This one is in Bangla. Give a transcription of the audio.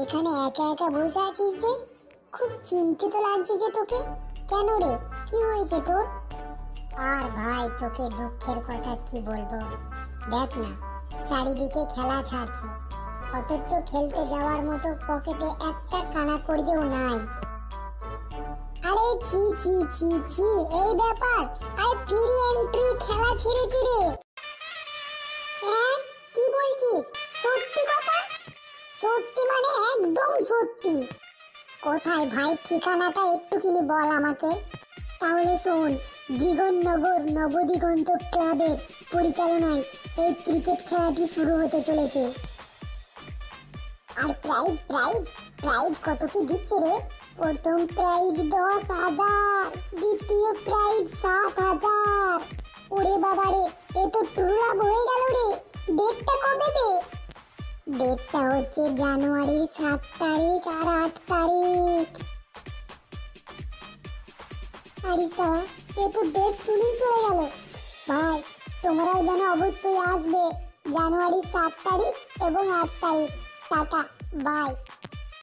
এখানে একা একা বসে আছিস যে? খুব চিন্তিত লাগছে যে তোকে। কেন রে, কি হয়েছে তোর? আর ভাই তোকে দুঃখের কথা কি বলবো, দেখ না চারিদিকে খেলা ছাড়ছে, অথচ খেলতে যাওয়ার মতো পকেটে একটা কানাকড়িও নাই। আরে ছি ছি ছি ছি, এই ব্যাপার? আরে ফ্রি এন্ট্রি খেলা ছেড়েছি রে। হ্যাঁ, কি বলছিস? সত্যি কথা? সত্যি মানে একদম সত্যি? কোথায় ভাই, ঠিকানাটা একটুখানি বল আমাকে। তাহলে শোন, দিগন্তনগর নবদিগন্ত ক্লাবের পরিচালনায় এই ক্রিকেট খেলাটি শুরু হতে চলেছে। আর প্রাইজ প্রাইজ প্রাইজ কত কি দিচ্ছে রে? প্রথম প্রাইজ 10,000, দ্বিতীয় প্রাইজ 7,000। ওরে বাবা রে, এ তো টুরা হয়ে গেল রে। ডেটটা কবে রে? ডেটটা হচ্ছে জানুয়ারির 7 তারিখ আর 8 তারিখ। আরে সালা, এ তো ডেট শুনেই চলে গেল। ভাই তোমরাও যেন অবশ্যই আসবে, জানুয়ারির 7 তারিখ এবং 8 তারিখ। Ta-ta, by.